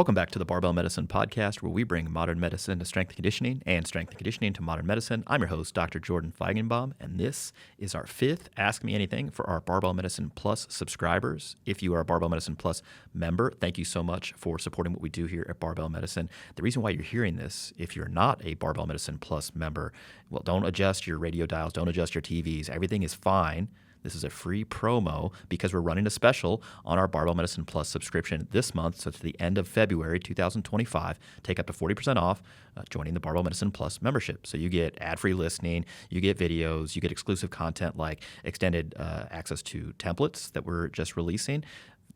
Welcome back to the Barbell Medicine Podcast, where we bring modern medicine to strength and conditioning and strength and conditioning to modern medicine. I'm your host, Dr. Jordan Feigenbaum, and this is our fifth Ask Me Anything for our Barbell Medicine Plus subscribers. If you are a Barbell Medicine Plus member, thank you so much for supporting what we do here at Barbell Medicine. The reason why you're hearing this, if you're not a Barbell Medicine Plus member, well, don't adjust your radio dials, don't adjust your TVs. Everything is fine. This is a free promo because we're running a special on our Barbell Medicine Plus subscription this month. So to the end of February 2025, take up to 40% off joining the Barbell Medicine Plus membership. So you get ad-free listening, you get videos, you get exclusive content like extended access to templates that we're just releasing.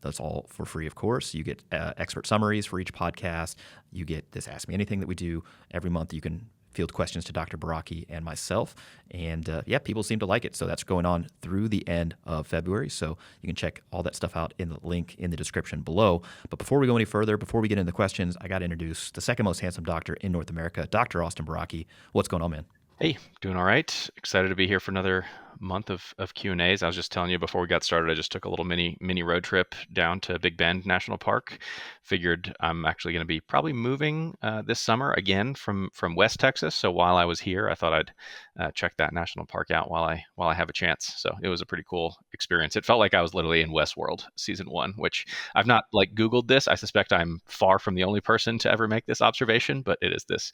That's all for free, of course. You get expert summaries for each podcast. You get this Ask Me Anything that we do every month. You can field questions to Dr. Baraki and myself. And people seem to like it. So that's going on through the end of February. So you can check all that stuff out in the link in the description below. But before we go any further, before we get into the questions, I got to introduce the second most handsome doctor in North America, Dr. Austin Baraki. What's going on, man? Hey, doing all right. Excited to be here for another month of Q&As. I was just telling you before we got started, I just took a little mini road trip down to Big Bend National Park. Figured I'm actually going to be probably moving this summer again from West Texas. So while I was here, I thought I'd check that national park out while I have a chance. So it was a pretty cool experience. It felt like I was literally in Westworld season 1, which I've not Googled this. I suspect I'm far from the only person to ever make this observation, but it is this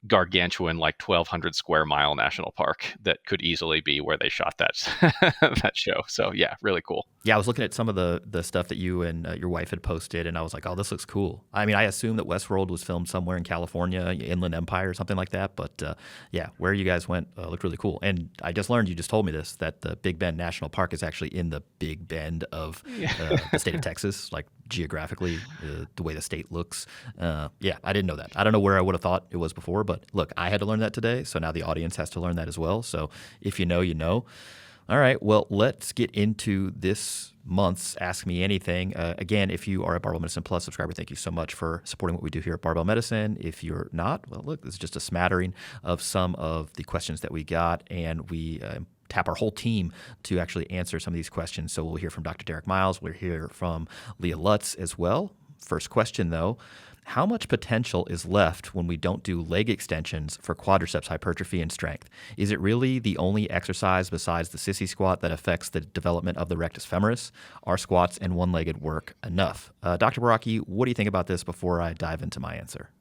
gargantuan 1,200 square mile national park that could easily be where they shot that that show. So yeah, really cool. Yeah, I was looking at some of the stuff that you and your wife had posted, and I was like, oh, this looks cool. I mean, I assume that Westworld was filmed somewhere in California, Inland Empire or something like that. But where you guys went looked really cool. And I just learned, you just told me this, that the Big Bend National Park is actually in the Big Bend of the state of Texas, geographically, the way the state looks. I didn't know that. I don't know where I would have thought it was before, but look, I had to learn that today, so now the audience has to learn that as well. So if you know, you know. All right, well, let's get into this month's Ask Me Anything. Again, if you are a Barbell Medicine Plus subscriber, thank you so much for supporting what we do here at Barbell Medicine. If you're not, well, look, this is just a smattering of some of the questions that we got, and we tap our whole team to actually answer some of these questions. So we'll hear from Dr. Derek Miles. We'll hear from Leah Lutz as well. First question, though. How much potential is left when we don't do leg extensions for quadriceps hypertrophy and strength? Is it really the only exercise besides the sissy squat that affects the development of the rectus femoris? Are squats and one-legged work enough? Dr. Baraki, what do you think about this before I dive into my answer?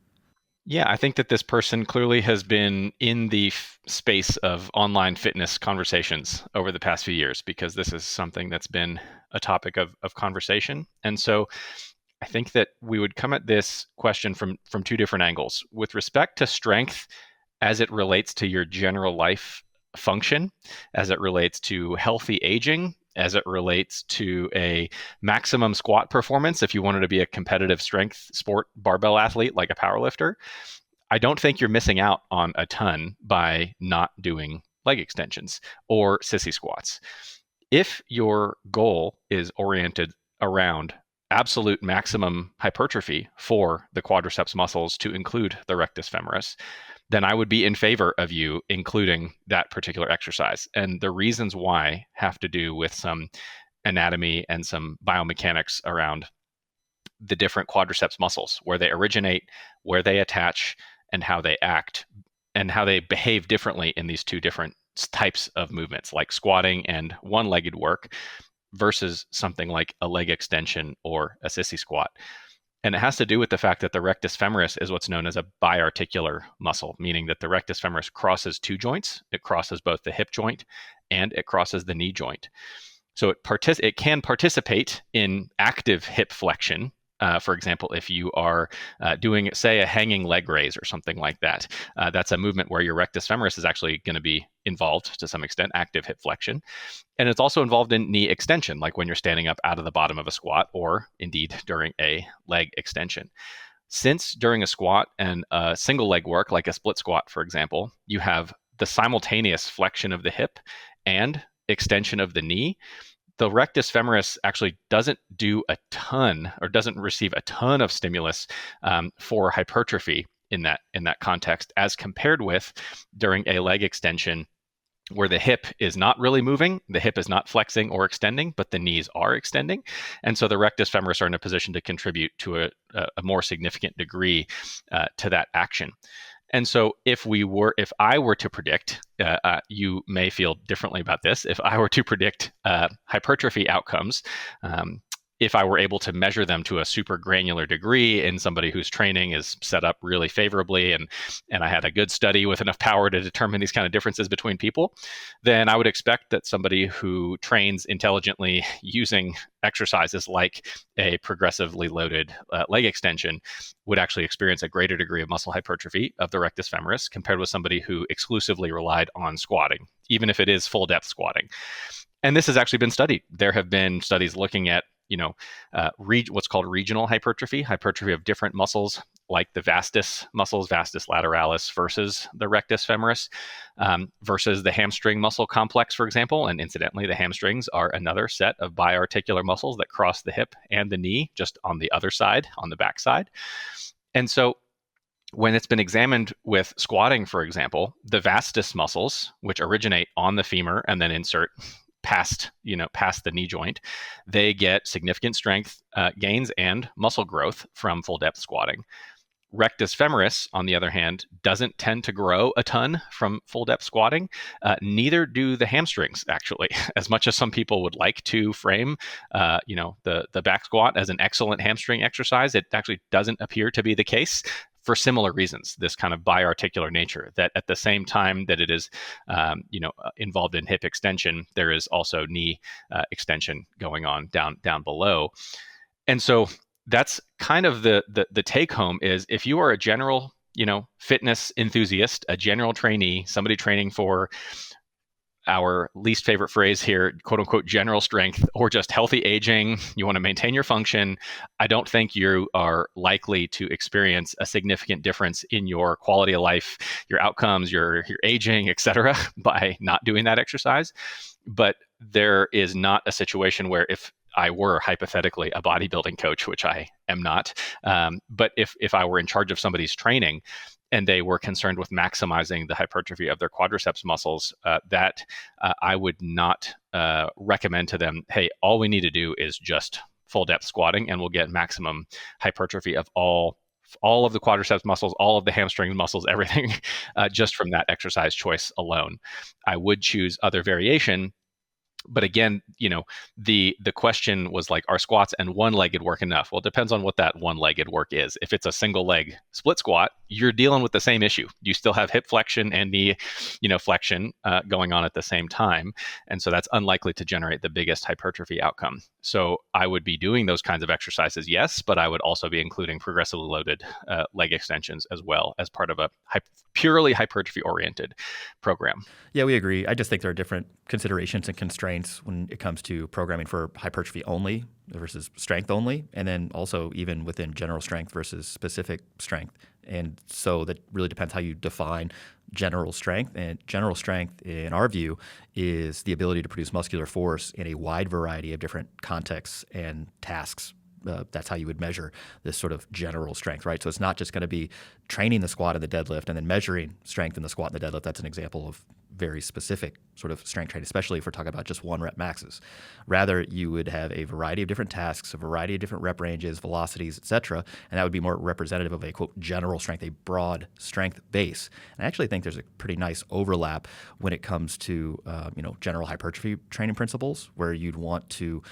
Yeah, I think that this person clearly has been in the space of online fitness conversations over the past few years, because this is something that's been a topic of conversation. And so I think that we would come at this question from two different angles. With respect to strength as it relates to your general life function, as it relates to healthy aging, as it relates to a maximum squat performance, if you wanted to be a competitive strength sport barbell athlete like a powerlifter, I don't think you're missing out on a ton by not doing leg extensions or sissy squats. If your goal is oriented around absolute maximum hypertrophy for the quadriceps muscles to include the rectus femoris, then I would be in favor of you including that particular exercise. And the reasons why have to do with some anatomy and some biomechanics around the different quadriceps muscles, where they originate, where they attach, and how they act, and how they behave differently in these two different types of movements, like squatting and one-legged work versus something like a leg extension or a sissy squat. And it has to do with the fact that the rectus femoris is what's known as a biarticular muscle, meaning that the rectus femoris crosses two joints. It crosses both the hip joint and it crosses the knee joint. So it can participate in active hip flexion. For example, if you are doing, say, a hanging leg raise or something like that, that's a movement where your rectus femoris is actually going to be involved to some extent, active hip flexion. And it's also involved in knee extension, like when you're standing up out of the bottom of a squat, or indeed during a leg extension. Since during a squat and a single leg work, like a split squat, for example, you have the simultaneous flexion of the hip and extension of the knee, the rectus femoris actually doesn't do a ton, or doesn't receive a ton of stimulus for hypertrophy in that context, as compared with during a leg extension where the hip is not really moving, the hip is not flexing or extending, but the knees are extending. And so the rectus femoris are in a position to contribute to a more significant degree to that action. And so if I were to predict, you may feel differently about this, if I were to predict hypertrophy outcomes, if I were able to measure them to a super granular degree in somebody whose training is set up really favorably, and I had a good study with enough power to determine these kind of differences between people, then I would expect that somebody who trains intelligently using exercises like a progressively loaded leg extension would actually experience a greater degree of muscle hypertrophy of the rectus femoris compared with somebody who exclusively relied on squatting, even if it is full depth squatting. And this has actually been studied. There have been studies looking at what's called regional hypertrophy of different muscles, like the vastus muscles, vastus lateralis versus the rectus femoris, versus the hamstring muscle complex, for example. And incidentally, the hamstrings are another set of biarticular muscles that cross the hip and the knee, just on the other side, on the back side. And so when it's been examined with squatting, for example, the vastus muscles, which originate on the femur and then insert past the knee joint, they get significant strength gains and muscle growth from full depth squatting. Rectus femoris, on the other hand, doesn't tend to grow a ton from full depth squatting. Neither do the hamstrings, actually. As much as some people would like to frame, the back squat as an excellent hamstring exercise, it actually doesn't appear to be the case, for similar reasons, this kind of biarticular nature, that at the same time that it is involved in hip extension, there is also knee extension going on down below. And so that's kind of the take home is, if you are a general fitness enthusiast, a general trainee, somebody training for our least favorite phrase here, quote unquote, general strength, or just healthy aging, you want to maintain your function, I don't think you are likely to experience a significant difference in your quality of life, your outcomes, your aging, et cetera, by not doing that exercise. But there is not a situation where, if I were hypothetically a bodybuilding coach, which I am not, but if I were in charge of somebody's training, and they were concerned with maximizing the hypertrophy of their quadriceps muscles, that I would not recommend to them, hey, all we need to do is just full depth squatting and we'll get maximum hypertrophy of all of the quadriceps muscles, all of the hamstring muscles, everything, just from that exercise choice alone. I would choose other variation. But again, the question was like, are squats and one-legged work enough? Well, it depends on what that one-legged work is. If it's a single leg split squat, you're dealing with the same issue. You still have hip flexion and knee, flexion going on at the same time. And so that's unlikely to generate the biggest hypertrophy outcome. So I would be doing those kinds of exercises, yes, but I would also be including progressively loaded leg extensions as well as part of a purely hypertrophy-oriented program. Yeah, we agree. I just think there are different considerations and constraints when it comes to programming for hypertrophy only versus strength only, and then also even within general strength versus specific strength. And so that really depends how you define general strength. And general strength, in our view, is the ability to produce muscular force in a wide variety of different contexts and tasks. That's how you would measure this sort of general strength, right? So it's not just going to be training the squat and the deadlift and then measuring strength in the squat and the deadlift. That's an example of very specific sort of strength training, especially if we're talking about just one rep maxes. Rather, you would have a variety of different tasks, a variety of different rep ranges, velocities, et cetera, and that would be more representative of a, quote, general strength, a broad strength base. And I actually think there's a pretty nice overlap when it comes to, general hypertrophy training principles, where you'd want to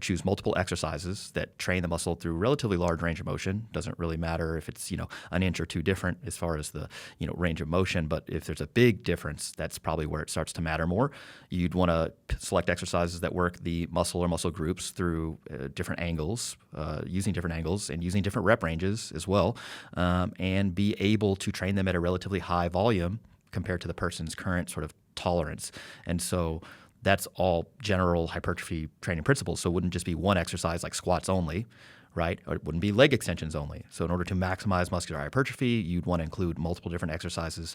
choose multiple exercises that train the muscle through relatively large range of motion. Doesn't really matter if it's, an inch or two different as far as the, range of motion. But if there's a big difference, that's probably where it starts to matter more. You'd want to select exercises that work the muscle or muscle groups through different angles, using different angles and using different rep ranges as well, and be able to train them at a relatively high volume compared to the person's current sort of tolerance. And so that's all general hypertrophy training principles. So it wouldn't just be one exercise like squats only, right? Or it wouldn't be leg extensions only. So in order to maximize muscular hypertrophy, you'd want to include multiple different exercises.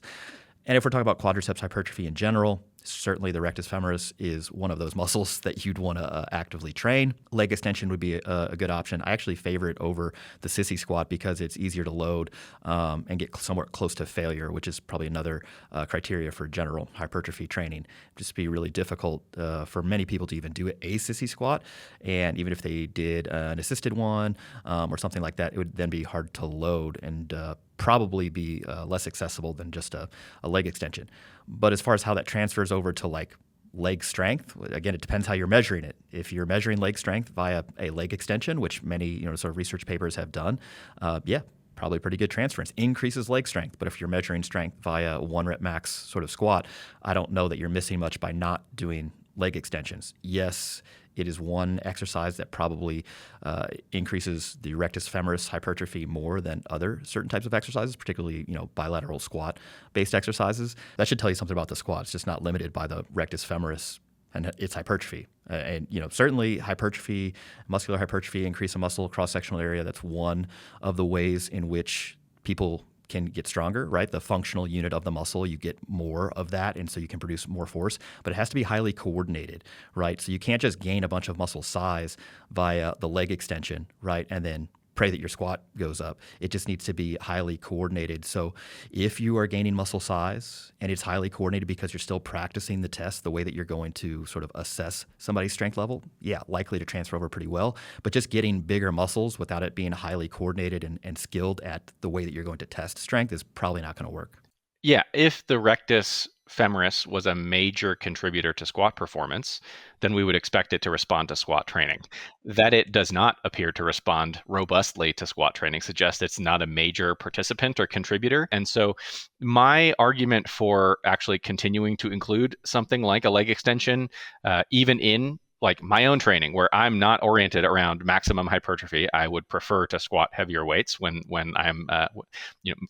And if we're talking about quadriceps hypertrophy in general, Certainly the rectus femoris is one of those muscles that you'd want to actively train. Leg extension would be a good option. I actually favor it over the sissy squat because it's easier to load and get somewhat close to failure, which is probably another criteria for general hypertrophy training. Just be really difficult for many people to even do a sissy squat. And even if they did an assisted one or something like that, it would then be hard to load and probably be less accessible than just a leg extension. But as far as how that transfers over to like leg strength, again, it depends how you're measuring it. If you're measuring leg strength via a leg extension, which many sort of research papers have done, probably pretty good transference. Increases leg strength. But if you're measuring strength via a 1 rep max sort of squat, I don't know that you're missing much by not doing leg extensions. Yes, it is one exercise that probably increases the rectus femoris hypertrophy more than other certain types of exercises, particularly bilateral squat-based exercises. That should tell you something about the squat. It's just not limited by the rectus femoris and its hypertrophy. And certainly hypertrophy, muscular hypertrophy, increase of muscle cross-sectional area. That's one of the ways in which people can get stronger, right? The functional unit of the muscle, you get more of that, and so you can produce more force, but it has to be highly coordinated, right? So you can't just gain a bunch of muscle size via the leg extension, right? And then pray that your squat goes up. It just needs to be highly coordinated. So if you are gaining muscle size and it's highly coordinated because you're still practicing the test, the way that you're going to sort of assess somebody's strength level, likely to transfer over pretty well. But just getting bigger muscles without it being highly coordinated and skilled at the way that you're going to test strength is probably not going to work. Yeah, if the rectus femoris was a major contributor to squat performance, then we would expect it to respond to squat training. That it does not appear to respond robustly to squat training suggests it's not a major participant or contributor. And so my argument for actually continuing to include something like a leg extension, even in like my own training where I'm not oriented around maximum hypertrophy, I would prefer to squat heavier weights when I'm,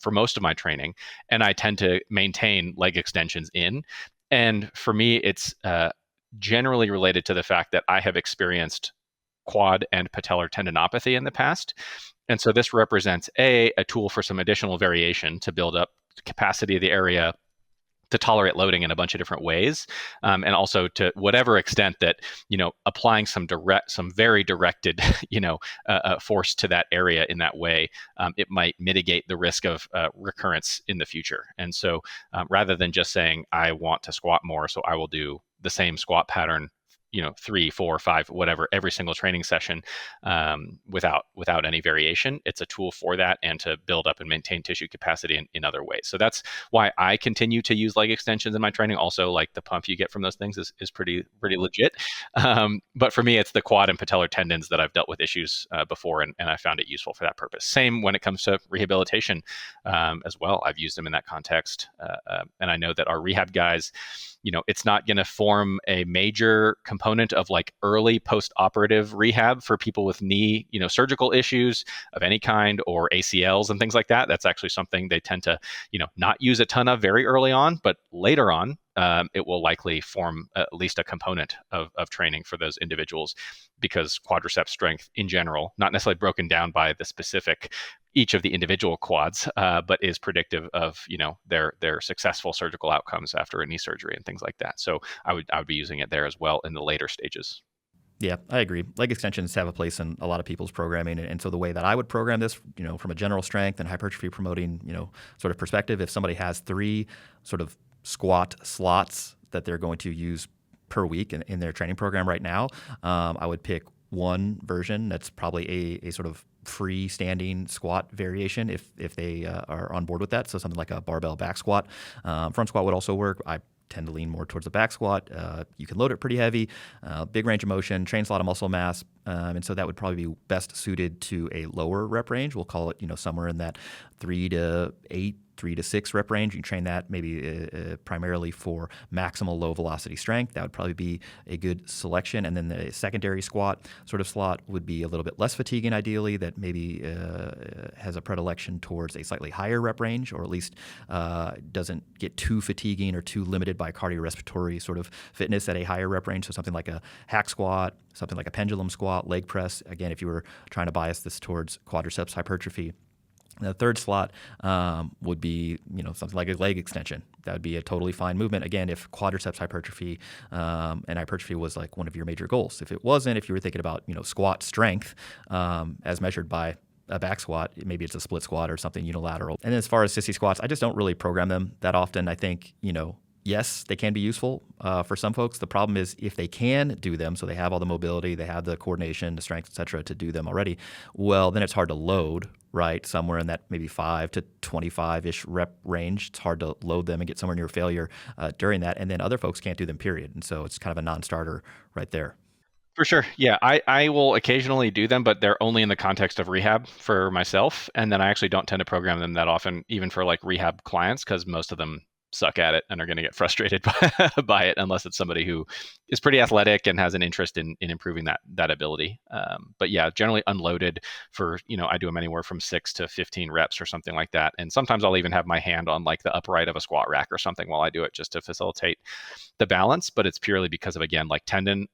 for most of my training. And I tend to maintain leg extensions in. And for me, it's generally related to the fact that I have experienced quad and patellar tendinopathy in the past. And so this represents a tool for some additional variation to build up the capacity of the area to tolerate loading in a bunch of different ways, and also to whatever extent that applying some very directed force to that area in that way, it might mitigate the risk of recurrence in the future. And so rather than just saying I want to squat more, so I will do the same squat pattern 3, 4, 5, whatever, every single training session without any variation. It's a tool for that and to build up and maintain tissue capacity in other ways. So that's why I continue to use leg extensions in my training. Also, like the pump you get from those things is pretty legit. But for me, it's the quad and patellar tendons that I've dealt with issues before, and I found it useful for that purpose. Same when it comes to rehabilitation as well. I've used them in that context. And I know that our rehab guys, it's not going to form a major component of like early post-operative rehab for people with knee, surgical issues of any kind or ACLs and things like that. That's actually something they tend to, not use a ton of very early on, but later on, it will likely form at least a component of training for those individuals because quadriceps strength in general, not necessarily broken down by the specific each of the individual quads, but is predictive of their successful surgical outcomes after a knee surgery and things like that. So I would be using it there as well in the later stages. Yeah, I agree. Leg extensions have a place in a lot of people's programming. And so the way that I would program this, from a general strength and hypertrophy promoting, sort of perspective, if somebody has 3 sort of squat slots that they're going to use per week in their training program right now, I would pick one version that's probably a sort of freestanding squat variation if they are on board with that. So something like a barbell back squat. Front squat would also work. I tend to lean more towards the back squat. You can load it pretty heavy, big range of motion, trains a lot of muscle mass, and so that would probably be best suited to a lower rep range. We'll call it, somewhere in that 3 to 8, 3 to 6 rep range. You can train that maybe primarily for maximal low velocity strength. That would probably be a good selection. And then the secondary squat sort of slot would be a little bit less fatiguing ideally, that maybe has a predilection towards a slightly higher rep range, or at least doesn't get too fatiguing or too limited by cardiorespiratory sort of fitness at a higher rep range. So something like a hack squat, something like a pendulum squat, leg press. Again, if you were trying to bias this towards quadriceps hypertrophy, The third slot would be, something like a leg extension. That would be a totally fine movement. Again, if quadriceps hypertrophy and hypertrophy was like one of your major goals. If it wasn't, if you were thinking about, squat strength as measured by a back squat, maybe it's a split squat or something unilateral. And as far as sissy squats, I just don't really program them that often. I think, yes, they can be useful for some folks. The problem is if they can do them, so they have all the mobility, they have the coordination, the strength, et cetera, to do them already, well, then it's hard to load, right? Somewhere in that maybe 5 to 25-ish rep range. It's hard to load them and get somewhere near failure during that. And then other folks can't do them, period. And so it's kind of a non-starter right there. For sure. Yeah, I will occasionally do them, but they're only in the context of rehab for myself. And then I actually don't tend to program them that often, even for like rehab clients, because most of them suck at it and are going to get frustrated by it unless it's somebody who is pretty athletic and has an interest in improving that ability. But yeah, generally unloaded for, I do them anywhere from 6 to 15 reps or something like that. And sometimes I'll even have my hand on like the upright of a squat rack or something while I do it just to facilitate the balance. But it's purely because of, again, like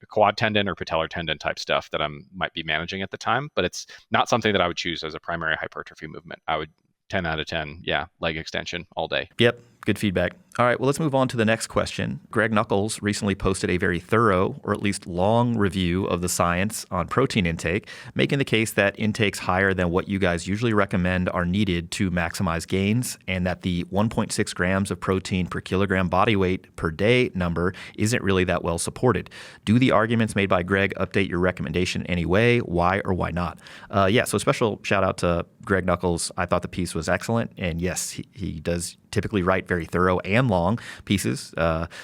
quad tendon or patellar tendon type stuff that I might be managing at the time. But it's not something that I would choose as a primary hypertrophy movement. I would 10 out of 10. Yeah. Leg extension all day. Yep. Good feedback. All right, well, let's move on to the next question. Greg Nuckols recently posted a very thorough, or at least long, review of the science on protein intake, making the case that intakes higher than what you guys usually recommend are needed to maximize gains, and that the 1.6 grams of protein per kilogram body weight per day number isn't really that well supported. Do the arguments made by Greg update your recommendation in any way? Why or why not? So special shout out to Greg Nuckols. I thought the piece was excellent, and yes, he does typically write very thorough and long pieces.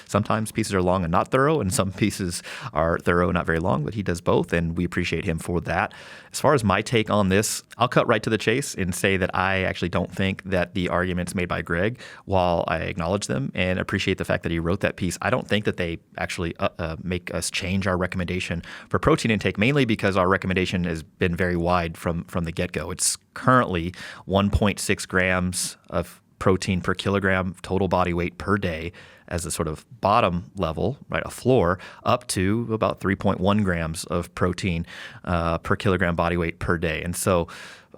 Sometimes pieces are long and not thorough, and some pieces are thorough and not very long, but he does both, and we appreciate him for that. As far as my take on this, I'll cut right to the chase and say that I actually don't think that the arguments made by Greg, while I acknowledge them and appreciate the fact that he wrote that piece, I don't think that they actually make us change our recommendation for protein intake, mainly because our recommendation has been very wide from the get-go. It's currently 1.6 grams of protein per kilogram total body weight per day as a sort of bottom level, right, a floor, up to about 3.1 grams of protein per kilogram body weight per day. And so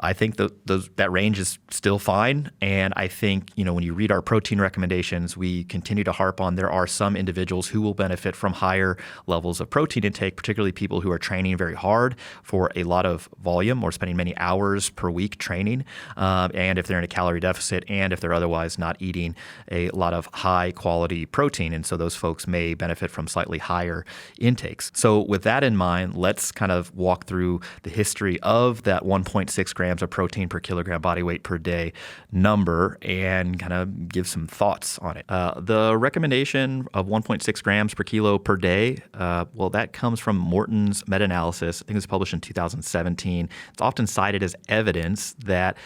I think that range is still fine. And I think, when you read our protein recommendations, we continue to harp on there are some individuals who will benefit from higher levels of protein intake, particularly people who are training very hard for a lot of volume or spending many hours per week training. And if they're in a calorie deficit and if they're otherwise not eating a lot of high quality protein. And so those folks may benefit from slightly higher intakes. So with that in mind, let's kind of walk through the history of that 1.6 grams of protein per kilogram body weight per day number and kind of give some thoughts on it. The recommendation of 1.6 grams per kilo per day, that comes from Morton's meta-analysis. I think it was published in 2017. It's often cited as evidence that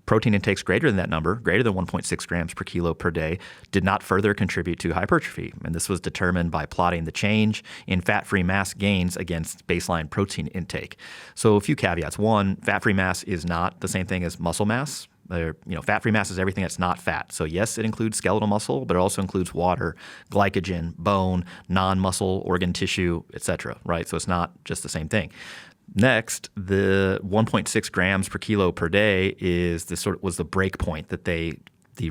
protein intakes greater than that number, greater than 1.6 grams per kilo per day, did not further contribute to hypertrophy. And this was determined by plotting the change in fat-free mass gains against baseline protein intake. So a few caveats. One, fat-free mass is not the same thing as muscle mass. Fat-free mass is everything that's not fat. So yes, it includes skeletal muscle, but it also includes water, glycogen, bone, non-muscle organ tissue, etc. Right? So it's not just the same thing. Next, the 1.6 grams per kilo per day was the break point that the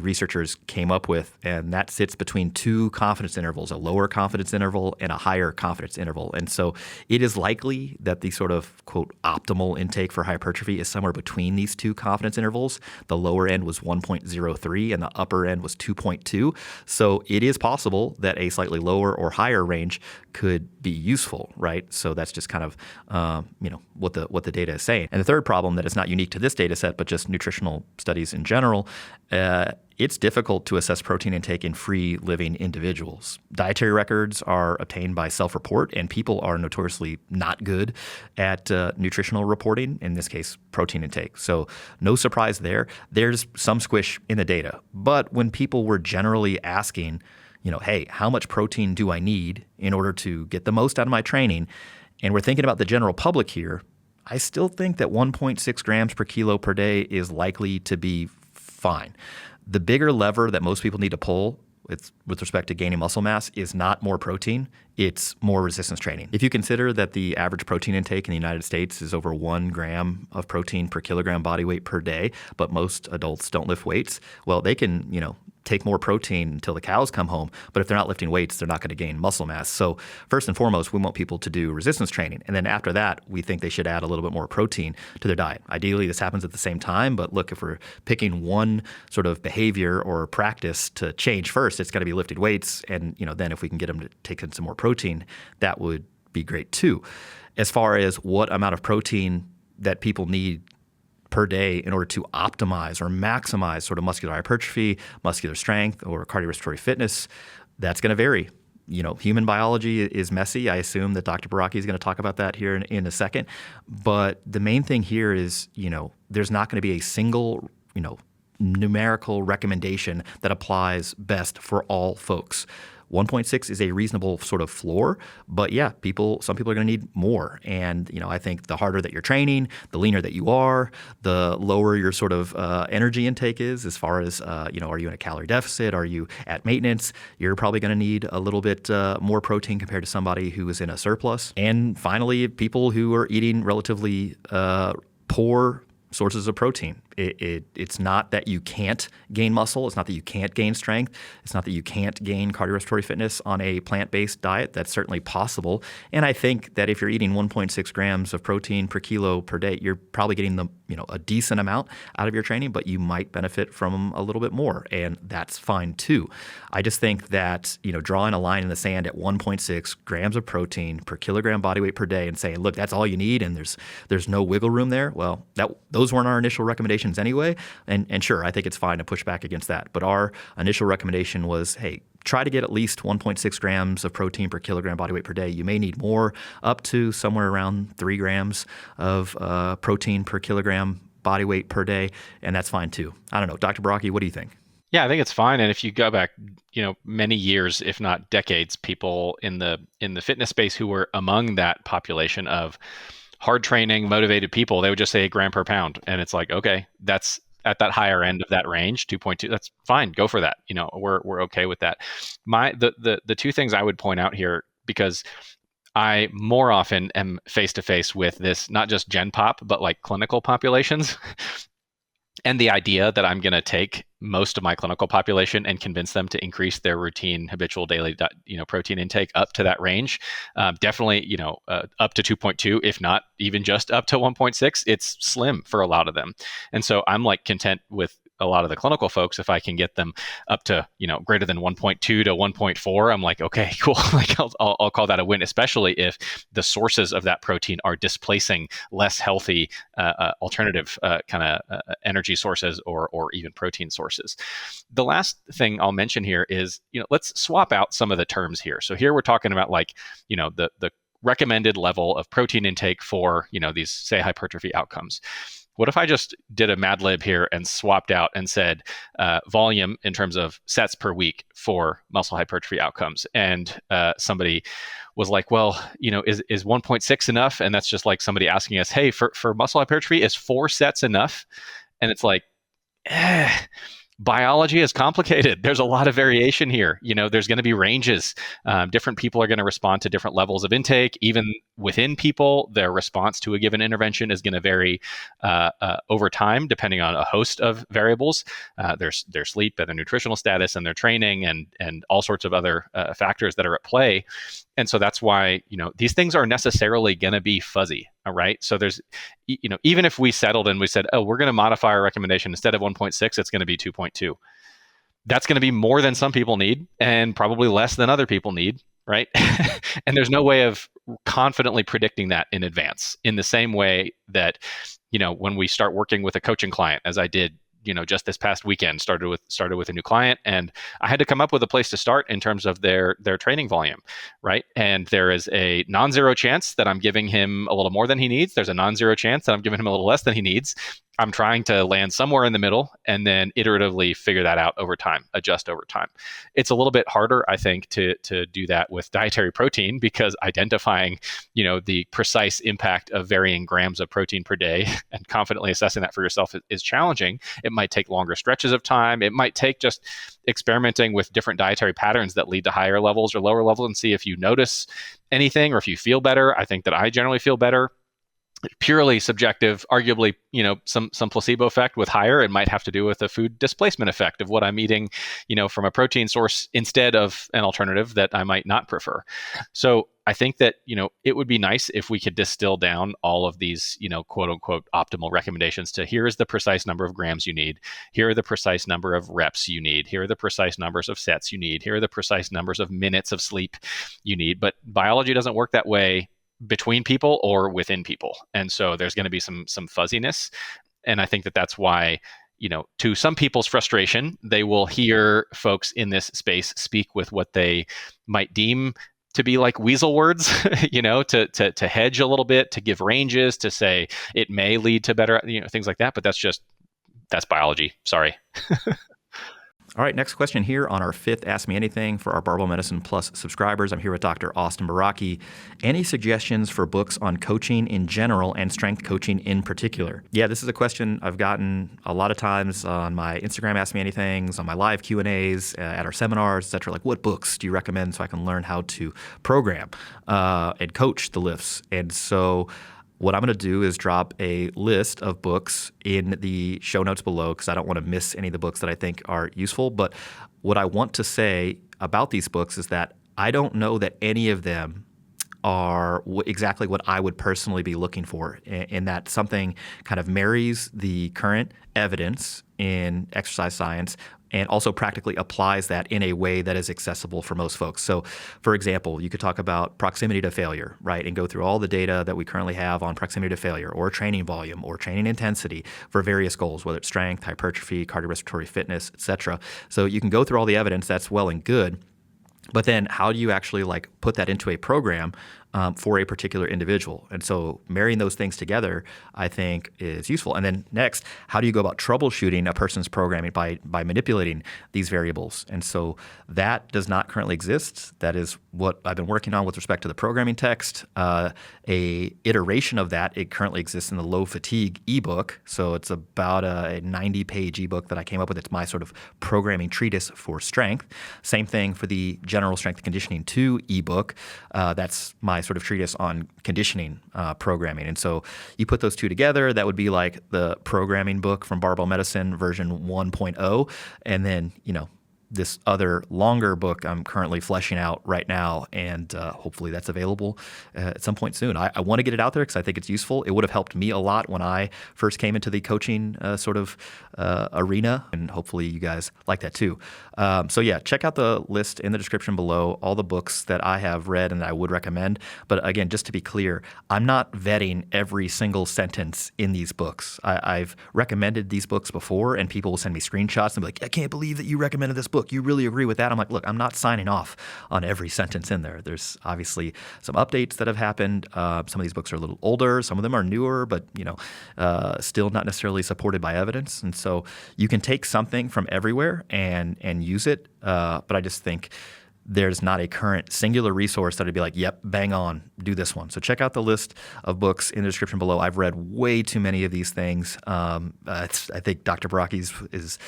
researchers came up with, and that sits between two confidence intervals, a lower confidence interval and a higher confidence interval. And so it is likely that the sort of, quote, optimal intake for hypertrophy is somewhere between these two confidence intervals. The lower end was 1.03 and the upper end was 2.2. So it is possible that a slightly lower or higher range could be useful, right? So that's just kind of, what the data is saying. And the third problem that is not unique to this data set, but just nutritional studies in general, it's difficult to assess protein intake in free living individuals. Dietary records are obtained by self-report, and people are notoriously not good at nutritional reporting, in this case, protein intake. So no surprise there. There's some squish in the data. But when people were generally asking, hey, how much protein do I need in order to get the most out of my training? And we're thinking about the general public here, I still think that 1.6 grams per kilo per day is likely to be fine. The bigger lever that most people need to pull with respect to gaining muscle mass is not more protein, it's more resistance training. If you consider that the average protein intake in the United States is over 1 gram of protein per kilogram body weight per day, but most adults don't lift weights, well, they can, take more protein until the cows come home, but if they're not lifting weights, they're not going to gain muscle mass. So first and foremost, we want people to do resistance training. And then after that, we think they should add a little bit more protein to their diet. Ideally, this happens at the same time, but look, if we're picking one sort of behavior or practice to change first, it's got to be lifted weights. And then if we can get them to take in some more protein, that would be great too. As far as what amount of protein that people need per day in order to optimize or maximize sort of muscular hypertrophy, muscular strength, or cardiorespiratory fitness, that's going to vary. Human biology is messy. I assume that Dr. Baraki is going to talk about that here in a second. But the main thing here is, there's not going to be a single, numerical recommendation that applies best for all folks. 1.6 is a reasonable sort of floor, but yeah, some people are going to need more. And, I think the harder that you're training, the leaner that you are, the lower your sort of energy intake is as far as, are you in a calorie deficit? Are you at maintenance? You're probably going to need a little bit more protein compared to somebody who is in a surplus. And finally, people who are eating relatively poor sources of protein. It's not that you can't gain muscle. It's not that you can't gain strength. It's not that you can't gain cardiorespiratory fitness on a plant-based diet. That's certainly possible. And I think that if you're eating 1.6 grams of protein per kilo per day, you're probably getting a decent amount out of your training, but you might benefit from a little bit more, and that's fine too. I just think that drawing a line in the sand at 1.6 grams of protein per kilogram body weight per day and saying, look, that's all you need, and there's no wiggle room there. Well, those weren't our initial recommendations anyway, and sure, I think it's fine to push back against that. But our initial recommendation was, hey, try to get at least 1.6 grams of protein per kilogram body weight per day. You may need more, up to somewhere around 3 grams of protein per kilogram body weight per day, and that's fine too. I don't know, Dr. Baraki, what do you think? Yeah, I think it's fine. And if you go back, many years, if not decades, people in the fitness space who were among that population of hard training, motivated people, they would just say 1 gram per pound. And it's like, okay, that's at that higher end of that range, 2.2, that's fine. Go for that. We're okay with that. The two things I would point out here, because I more often am face to face with this, not just gen pop, but like clinical populations. And the idea that I'm going to take most of my clinical population and convince them to increase their routine, habitual daily, protein intake up to that range, definitely, up to 2.2, if not even just up to 1.6, it's slim for a lot of them. And so I'm like content with a lot of the clinical folks, if I can get them up to, greater than 1.2 to 1.4, I'm like, okay, cool. Like I'll call that a win, especially if the sources of that protein are displacing less healthy alternative kind of energy sources or even protein sources. The last thing I'll mention here is, let's swap out some of the terms here. So here we're talking about like, the recommended level of protein intake for, these, say, hypertrophy outcomes. What if I just did a Mad Lib here and swapped out and said volume in terms of sets per week for muscle hypertrophy outcomes? And somebody was like, well, is 1.6 enough? And that's just like somebody asking us, hey, for muscle hypertrophy, is 4 sets enough? And it's like, biology is complicated. There's a lot of variation here. There's going to be ranges. Different people are going to respond to different levels of intake. Even within people, their response to a given intervention is going to vary over time, depending on a host of variables. Their sleep and their nutritional status and their training and all sorts of other factors that are at play. And so that's why, these things are necessarily going to be fuzzy. All right. So there's, even if we settled and we said, oh, we're going to modify our recommendation, instead of 1.6, it's going to be 2.2. That's going to be more than some people need and probably less than other people need. Right. And there's no way of confidently predicting that in advance, in the same way that, when we start working with a coaching client, as I did, just this past weekend, started with a new client, and I had to come up with a place to start in terms of their training volume, right? And there is a non-zero chance that I'm giving him a little more than he needs. There's a non-zero chance that I'm giving him a little less than he needs. I'm trying to land somewhere in the middle and then iteratively figure that out over time, adjust over time. It's a little bit harder, I think, to do that with dietary protein, because identifying, the precise impact of varying grams of protein per day and confidently assessing that for yourself is challenging. It might take longer stretches of time. It might take just experimenting with different dietary patterns that lead to higher levels or lower levels and see if you notice anything or if you feel better. I think that I generally feel better. Purely subjective, arguably, some placebo effect with higher. It might have to do with a food displacement effect of what I'm eating, from a protein source instead of an alternative that I might not prefer. So I think that, it would be nice if we could distill down all of these, quote unquote, optimal recommendations to here is the precise number of grams you need. Here are the precise number of reps you need. Here are the precise numbers of sets you need. Here are the precise numbers of minutes of sleep you need. But biology doesn't work that way between people or within people. And so there's going to be some fuzziness. And I think that that's why, to some people's frustration, they will hear folks in this space speak with what they might deem to be like weasel words, to hedge a little bit, to give ranges, to say it may lead to better, things like that. But that's biology. Sorry. All right, next question here on our 5th Ask Me Anything for our Barbell Medicine Plus subscribers. I'm here with Dr. Austin Baraki. Any suggestions for books on coaching in general and strength coaching in particular? Yeah, this is a question I've gotten a lot of times on my Instagram Ask Me Anythings, on my live Q&As, at our seminars, et cetera. Like, what books do you recommend so I can learn how to program and coach the lifts? And so what I'm going to do is drop a list of books in the show notes below, because I don't want to miss any of the books that I think are useful. But what I want to say about these books is that I don't know that any of them are exactly what I would personally be looking for, in that something kind of marries the current evidence in exercise science and also practically applies that in a way that is accessible for most folks. So, for example, you could talk about proximity to failure, right, and go through all the data that we currently have on proximity to failure or training volume or training intensity for various goals, whether it's strength, hypertrophy, cardiorespiratory fitness, et cetera. So you can go through all the evidence. That's well and good. But then how do you actually put that into a program for a particular individual? And so marrying those things together, I think, is useful. And then next, how do you go about troubleshooting a person's programming by manipulating these variables? And so that does not currently exist. That is what I've been working on with respect to the programming text. A iteration of that, it currently exists in the low fatigue ebook. So it's about a 90-page ebook that I came up with. It's my sort of programming treatise for strength. Same thing for the General Strength and Conditioning 2 ebook. That's my sort of treatise on conditioning programming. And so you put those two together, that would be like the programming book from Barbell Medicine version 1.0. And then, this other longer book I'm currently fleshing out right now, and hopefully that's available at some point soon. I want to get it out there because I think it's useful. It would have helped me a lot when I first came into the coaching arena, and hopefully you guys like that too. So yeah, check out the list in the description below, all the books that I have read and that I would recommend. But again, just to be clear, I'm not vetting every single sentence in these books. I've recommended these books before, and people will send me screenshots and be like, I can't believe that you recommended this book. You really agree with that? I'm like, look, I'm not signing off on every sentence in there. There's obviously some updates that have happened. Some of these books are a little older. Some of them are newer, but still not necessarily supported by evidence. And so you can take something from everywhere and use it. But I just think there's not a current singular resource that would be like, yep, bang on, do this one. So check out the list of books in the description below. I've read way too many of these things. I think Dr. Baraki's is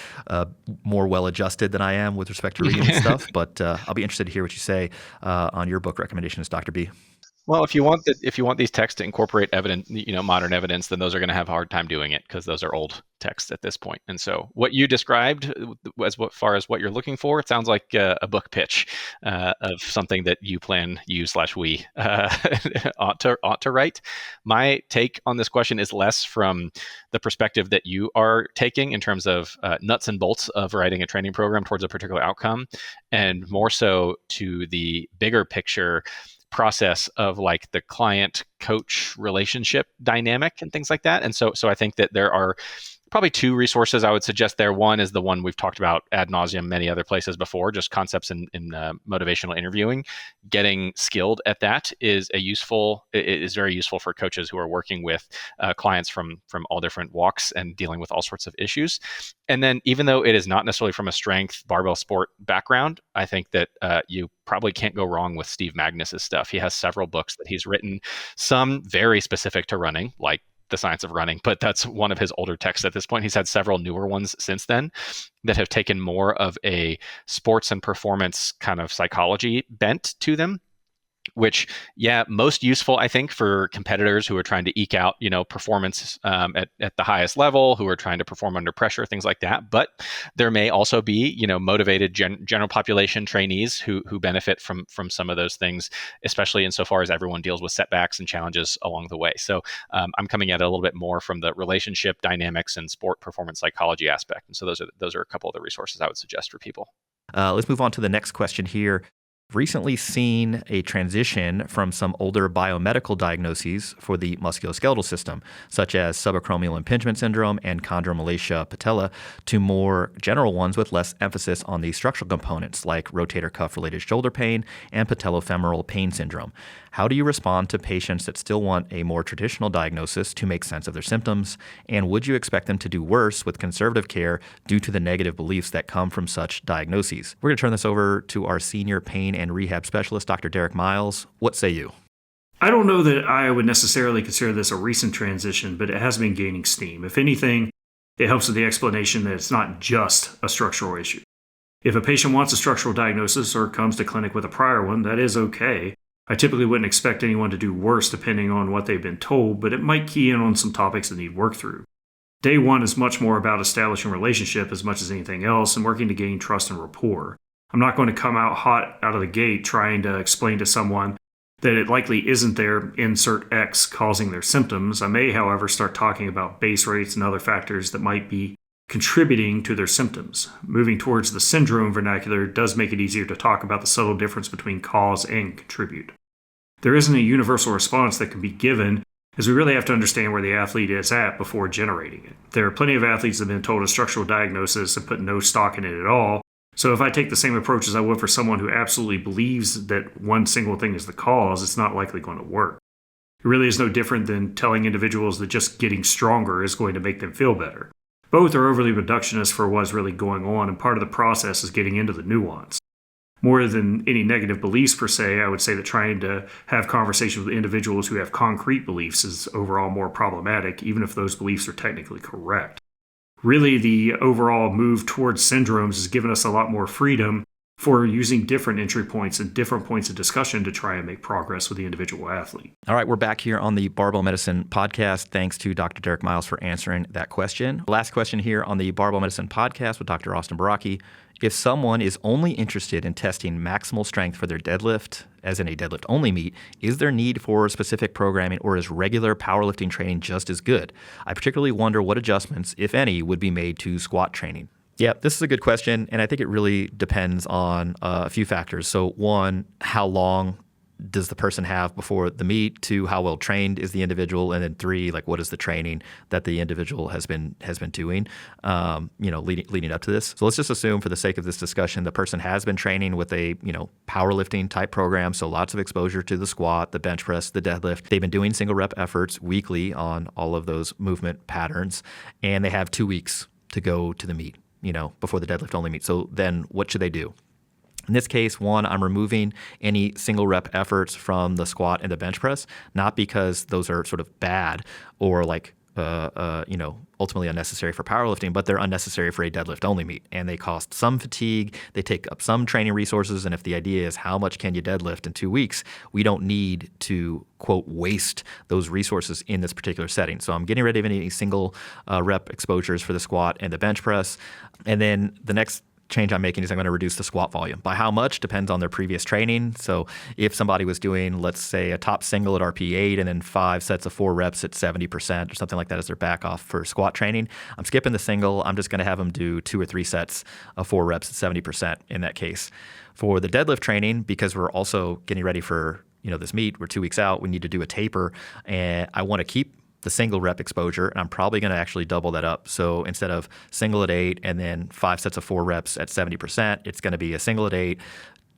more well-adjusted than I am with respect to reading stuff, but I'll be interested to hear what you say on your book recommendations, Dr. B. Well, if you want these texts to incorporate evidence, modern evidence, then those are going to have a hard time doing it because those are old texts at this point. And so, what you described as far as what you're looking for, it sounds like a book pitch of something that you plan we ought to write. My take on this question is less from the perspective that you are taking in terms of nuts and bolts of writing a training program towards a particular outcome, and more so to the bigger picture process of the client coach relationship dynamic and things like that. And so I think that there are probably two resources I would suggest there. One is the one we've talked about ad nauseum many other places before, just concepts in motivational interviewing. Getting skilled at that is very useful for coaches who are working with clients from all different walks and dealing with all sorts of issues. And then even though it is not necessarily from a strength barbell sport background, I think that you probably can't go wrong with Steve Magness's stuff. He has several books that he's written, some very specific to running, like The Science of Running, but that's one of his older texts at this point. He's had several newer ones since then that have taken more of a sports and performance kind of psychology bent to them, which, most useful, I think, for competitors who are trying to eke out, performance at the highest level, who are trying to perform under pressure, things like that. But there may also be, motivated general population trainees who benefit from some of those things, especially insofar as everyone deals with setbacks and challenges along the way. So I'm coming at it a little bit more from the relationship dynamics and sport performance psychology aspect. And so those are a couple of the resources I would suggest for people. Let's move on to the next question here. Recently seen a transition from some older biomedical diagnoses for the musculoskeletal system, such as subacromial impingement syndrome and chondromalacia patella, to more general ones with less emphasis on the structural components like rotator cuff-related shoulder pain and patellofemoral pain syndrome. How do you respond to patients that still want a more traditional diagnosis to make sense of their symptoms? And would you expect them to do worse with conservative care due to the negative beliefs that come from such diagnoses? We're going to turn this over to our senior pain and rehab specialist, Dr. Derek Miles. What say you? I don't know that I would necessarily consider this a recent transition, but it has been gaining steam. If anything, it helps with the explanation that it's not just a structural issue. If a patient wants a structural diagnosis or comes to clinic with a prior one, that is okay. I typically wouldn't expect anyone to do worse depending on what they've been told, but it might key in on some topics that need work through. Day one is much more about establishing relationship as much as anything else and working to gain trust and rapport. I'm not going to come out hot out of the gate trying to explain to someone that it likely isn't their insert X causing their symptoms. I may, however, start talking about base rates and other factors that might be contributing to their symptoms. Moving towards the syndrome vernacular does make it easier to talk about the subtle difference between cause and contribute. There isn't a universal response that can be given, as we really have to understand where the athlete is at before generating it. There are plenty of athletes that have been told a structural diagnosis and put no stock in it at all. So if I take the same approach as I would for someone who absolutely believes that one single thing is the cause, it's not likely going to work. It really is no different than telling individuals that just getting stronger is going to make them feel better. Both are overly reductionist for what's really going on, and part of the process is getting into the nuance. More than any negative beliefs per se, I would say that trying to have conversations with individuals who have concrete beliefs is overall more problematic, even if those beliefs are technically correct. Really, the overall move towards syndromes has given us a lot more freedom for using different entry points and different points of discussion to try and make progress with the individual athlete. All right, we're back here on the Barbell Medicine Podcast. Thanks to Dr. Derek Miles for answering that question. Last question here on the Barbell Medicine Podcast with Dr. Austin Baraki. If someone is only interested in testing maximal strength for their deadlift, as in a deadlift-only meet, is there need for specific programming, or is regular powerlifting training just as good? I particularly wonder what adjustments, if any, would be made to squat training. Yeah, this is a good question, and I think it really depends on a few factors. So one, how long does the person have before the meet? Two, how well trained is the individual? And then three, like what is the training that the individual has been doing, leading up to this. So let's just assume, for the sake of this discussion, the person has been training with a powerlifting type program. So lots of exposure to the squat, the bench press, the deadlift. They've been doing single rep efforts weekly on all of those movement patterns, and they have 2 weeks to go to the meet, before the deadlift only meet. So then what should they do? In this case, one, I'm removing any single rep efforts from the squat and the bench press, not because those are sort of bad or ultimately unnecessary for powerlifting, but they're unnecessary for a deadlift only meet. And they cost some fatigue, they take up some training resources, and if the idea is how much can you deadlift in 2 weeks, we don't need to, quote, waste those resources in this particular setting. So I'm getting rid of any single rep exposures for the squat and the bench press. And then the next change I'm making is I'm going to reduce the squat volume. By how much depends on their previous training. So if somebody was doing, let's say, a top single at RP8 and then 5 sets of 4 reps at 70% or something like that as their back off for squat training, I'm skipping the single. I'm just going to have them do 2 or 3 sets of 4 reps at 70% in that case. For the deadlift training, because we're also getting ready for this meet, we're 2 weeks out, we need to do a taper, and I want to keep the single rep exposure, and I'm probably going to actually double that up. So instead of single at 8 and then 5 sets of 4 reps at 70%, it's going to be a single at 8,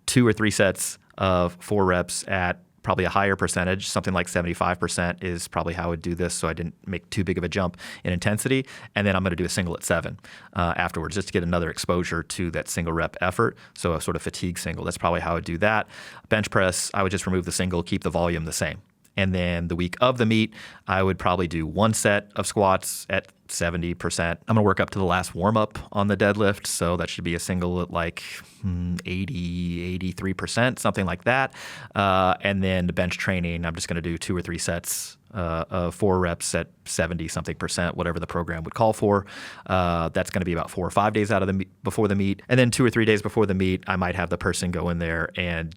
2 or 3 sets of 4 reps at probably a higher percentage, something like 75% is probably how I would do this, so I didn't make too big of a jump in intensity. And then I'm going to do a single at 7 afterwards, just to get another exposure to that single rep effort. So a sort of fatigue single. That's probably how I would do that. Bench press, I would just remove the single, keep the volume the same. And then the week of the meet, I would probably do 1 set of squats at 70%. I'm going to work up to the last warm-up on the deadlift, so that should be a single at like 80, 83%, something like that. And then the bench training, I'm just going to do 2 or 3 sets of 4 reps at 70-something percent, whatever the program would call for. That's going to be about 4 or 5 days out of the before the meet. And then 2 or 3 days before the meet, I might have the person go in there and,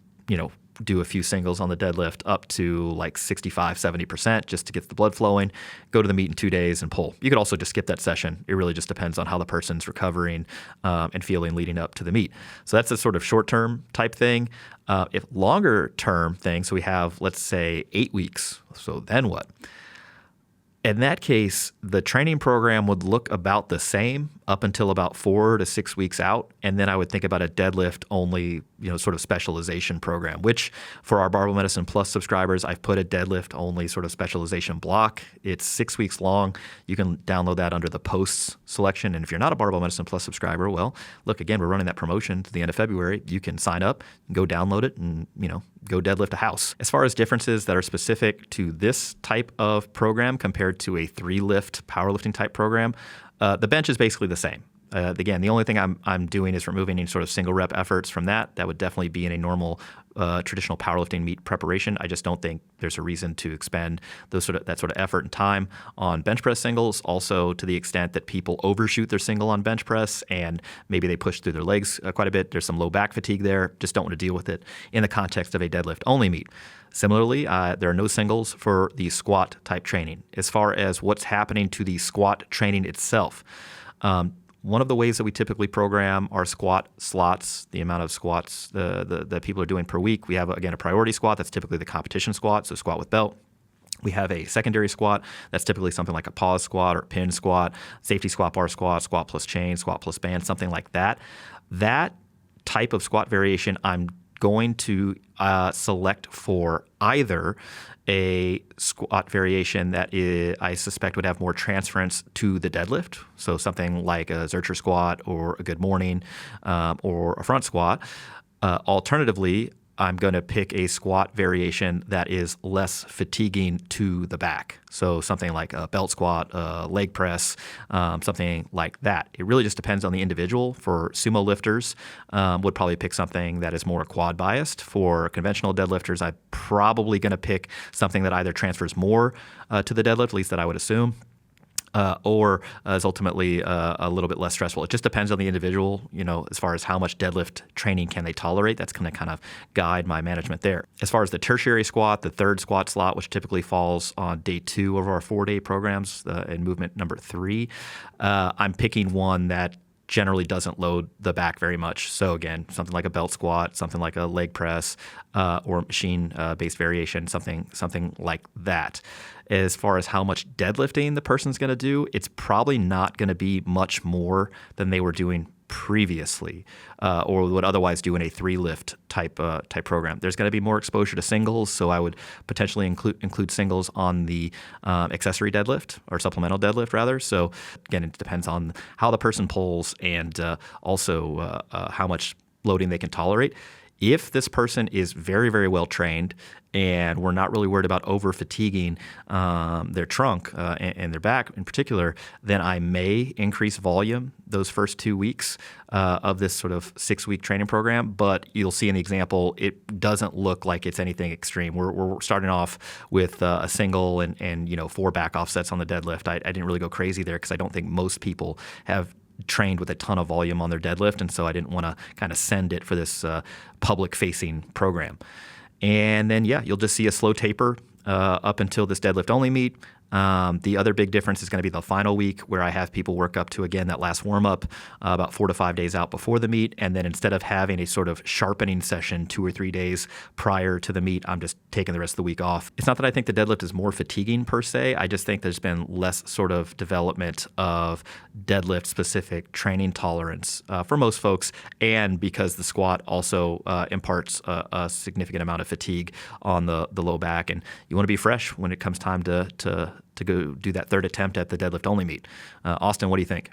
do a few singles on the deadlift up to like 65-70% just to get the blood flowing, go to the meet in 2 days and pull. You could also just skip that session. It really just depends on how the person's recovering and feeling leading up to the meet. So that's a sort of short-term type thing. If longer-term thing, so we have, let's say, 8 weeks, so then what? In that case, the training program would look about the same up until about 4 to 6 weeks out. And then I would think about a deadlift only, sort of specialization program, which for our Barbell Medicine Plus subscribers, I've put a deadlift only sort of specialization block. It's 6 weeks long. You can download that under the posts selection. And if you're not a Barbell Medicine Plus subscriber, well, look, again, we're running that promotion to the end of February. You can sign up, go download it, and, go deadlift a house. As far as differences that are specific to this type of program compared to a 3-lift powerlifting type program, the bench is basically the same. Again, the only thing I'm doing is removing any sort of single rep efforts from that. That would definitely be in a normal traditional powerlifting meet preparation. I just don't think there's a reason to expend that sort of effort and time on bench press singles. Also, to the extent that people overshoot their single on bench press and maybe they push through their legs quite a bit, there's some low back fatigue there. Just don't want to deal with it in the context of a deadlift only meet. Similarly, there are no singles for the squat type training. As far as what's happening to the squat training itself, one of the ways that we typically program our squat slots, the amount of squats that people are doing per week, we have, again, a priority squat. That's typically the competition squat, so squat with belt. We have a secondary squat. That's typically something like a pause squat or pin squat, safety squat, bar squat, squat plus chain, squat plus band, something like that. That type of squat variation, I'm going to select for either a squat variation that I suspect would have more transference to the deadlift, so something like a Zercher squat or a good morning or a front squat. Alternatively, I'm going to pick a squat variation that is less fatiguing to the back. So something like a belt squat, leg press, something like that. It really just depends on the individual. For sumo lifters, would probably pick something that is more quad biased. For conventional deadlifters, I'm probably going to pick something that either transfers more to the deadlift, at least that I would assume, or is ultimately a little bit less stressful. It just depends on the individual, as far as how much deadlift training can they tolerate. That's going to kind of guide my management there. As far as the tertiary squat, the third squat slot, which typically falls on day 2 of our 4-day programs in movement number 3, I'm picking one that generally doesn't load the back very much. So again, something like a belt squat, something like a leg press, or machine-based variation, something like that. As far as how much deadlifting the person's going to do, it's probably not going to be much more than they were doing previously, or would otherwise do in a 3-lift type program. There's going to be more exposure to singles, so I would potentially include singles on the accessory deadlift or supplemental deadlift rather. So again, it depends on how the person pulls and also how much loading they can tolerate. If this person is very, very well trained and we're not really worried about over fatiguing their trunk and their back in particular, then I may increase volume those first 2 weeks of this sort of 6-week training program. But you'll see in the example, it doesn't look like it's anything extreme. We're starting off with a single and 4 back offsets on the deadlift. I didn't really go crazy there because I don't think most people have trained with a ton of volume on their deadlift, and so I didn't want to kind of send it for this public-facing program. And then, you'll just see a slow taper up until this deadlift-only meet. The other big difference is going to be the final week, where I have people work up to, again, that last warm-up about 4 to 5 days out before the meet. And then instead of having a sort of sharpening session 2 or 3 days prior to the meet, I'm just taking the rest of the week off. It's not that I think the deadlift is more fatiguing per se. I just think there's been less sort of development of deadlift-specific training tolerance for most folks, and because the squat also imparts a significant amount of fatigue on the low back, and you want to be fresh when it comes time to go do that third attempt at the deadlift only meet. Austin, what do you think?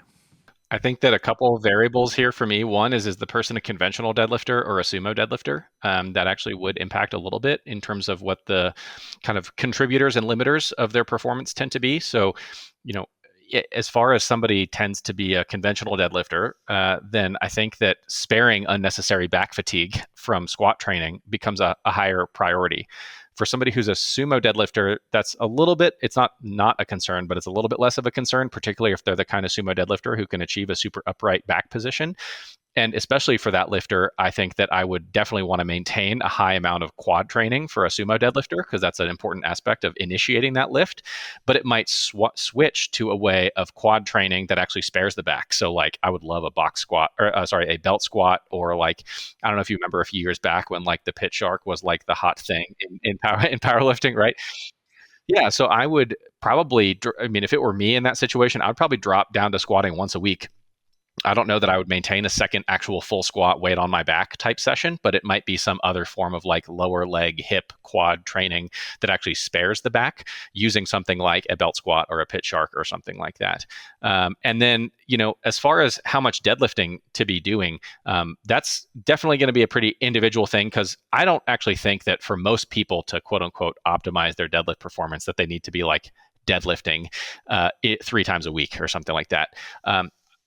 I think that a couple of variables here for me. One is the person a conventional deadlifter or a sumo deadlifter? That actually would impact a little bit in terms of what the kind of contributors and limiters of their performance tend to be. So, as far as somebody tends to be a conventional deadlifter, then I think that sparing unnecessary back fatigue from squat training becomes a higher priority. For somebody who's a sumo deadlifter, that's a little bit, it's not a concern, but it's a little bit less of a concern, particularly if they're the kind of sumo deadlifter who can achieve a super upright back position. And especially for that lifter, I think that I would definitely want to maintain a high amount of quad training for a sumo deadlifter, because that's an important aspect of initiating that lift. But it might switch to a way of quad training that actually spares the back. So like I would love a box squat, or a belt squat, or like, I don't know if you remember a few years back when like the pit shark was like the hot thing in powerlifting, right? Yeah, so I would probably, if it were me in that situation, I would probably drop down to squatting once a week. I don't know that I would maintain a second actual full squat weight on my back type session, but it might be some other form of like lower leg, hip, quad training that actually spares the back, using something like a belt squat or a pit shark or something like that. And then, as far as how much deadlifting to be doing, that's definitely going to be a pretty individual thing, because I don't actually think that for most people to quote unquote optimize their deadlift performance, that they need to be like deadlifting 3 times a week or something like that.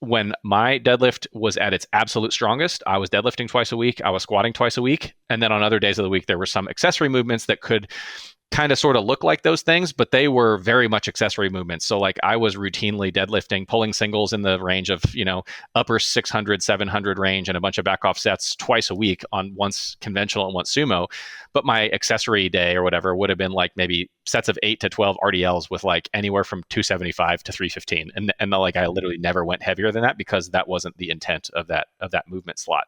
When my deadlift was at its absolute strongest, I was deadlifting twice a week, I was squatting twice a week, and then on other days of the week, there were some accessory movements that could kind of sort of look like those things, but they were very much accessory movements. So like I was routinely deadlifting, pulling singles in the range of, upper 600, 700 range, and a bunch of back off sets twice a week on once conventional and once sumo. But my accessory day or whatever would have been like maybe sets of 8 to 12 RDLs with like anywhere from 275 to 315. And like I literally never went heavier than that, because that wasn't the intent of that movement slot.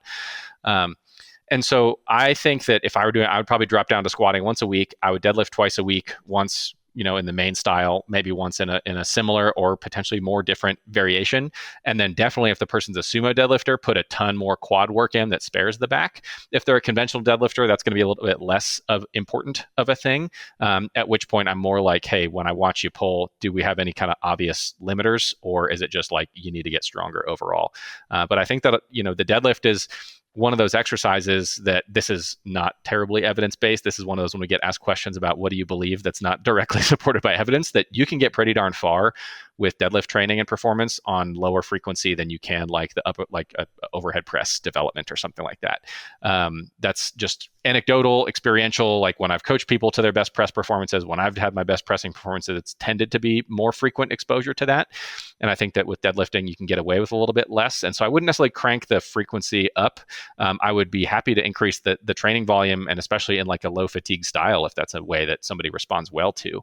And so I think that if I were doing, I would probably drop down to squatting once a week. I would deadlift twice a week, once, in the main style, maybe once in a similar or potentially more different variation. And then definitely if the person's a sumo deadlifter, put a ton more quad work in that spares the back. If they're a conventional deadlifter, that's going to be a little bit less important of a thing. At which point I'm more like, hey, when I watch you pull, do we have any kind of obvious limiters, or is it just like you need to get stronger overall? But I think that, the deadlift is one of those exercises that this is not terribly evidence-based. This is one of those when we get asked questions about what do you believe that's not directly supported by evidence, that you can get pretty darn far with deadlift training and performance on lower frequency than you can like the upper, like a overhead press development or something like that. That's just anecdotal, experiential. Like when I've coached people to their best press performances, when I've had my best pressing performances, it's tended to be more frequent exposure to that. And I think that with deadlifting, you can get away with a little bit less. And so I wouldn't necessarily crank the frequency up. I would be happy to increase the training volume, and especially in like a low fatigue style, if that's a way that somebody responds well to.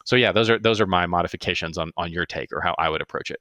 So yeah, those are my modifications on your take, or how I would approach it.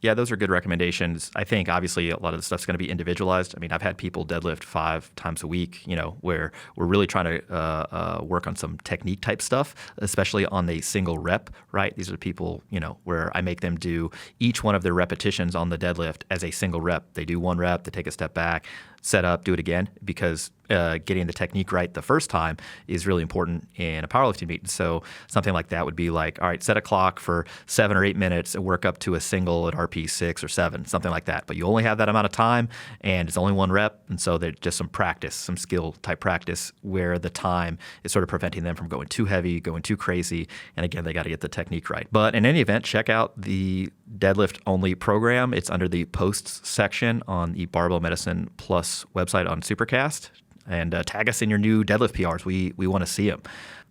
Yeah, those are good recommendations. I think obviously a lot of the stuff's going to be individualized. I mean, I've had people deadlift 5 times a week, where we're really trying to work on some technique type stuff, especially on the single rep, right? These are people, where I make them do each one of their repetitions on the deadlift as a single rep. They do 1 rep, they take a step back, set up, do it again, because getting the technique right the first time is really important in a powerlifting meet. So something like that would be like, all right, set a clock for 7 or 8 minutes and work up to a single at RP 6 or 7, something like that. But you only have that amount of time, and it's only 1 rep. And so there's just some practice, some skill type practice, where the time is sort of preventing them from going too heavy, going too crazy. And again, they got to get the technique right. But in any event, check out the deadlift only program. It's under the posts section on the Barbell Medicine Plus website on Supercast. And tag us in your new deadlift PRs. We want to see them.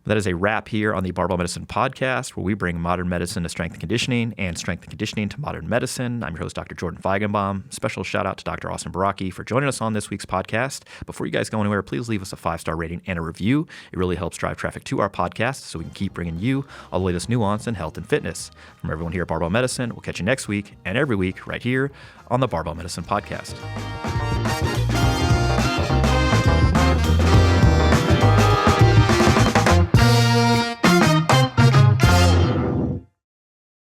That is a wrap here on the Barbell Medicine Podcast, where we bring modern medicine to strength and conditioning and strength and conditioning to modern medicine. I'm your host, Dr. Jordan Feigenbaum. Special shout out to Dr. Austin Baraki for joining us on this week's podcast. Before you guys go anywhere, please leave us a 5-star rating and a review. It really helps drive traffic to our podcast so we can keep bringing you all the latest nuance in health and fitness. From everyone here at Barbell Medicine, we'll catch you next week and every week right here on the Barbell Medicine Podcast.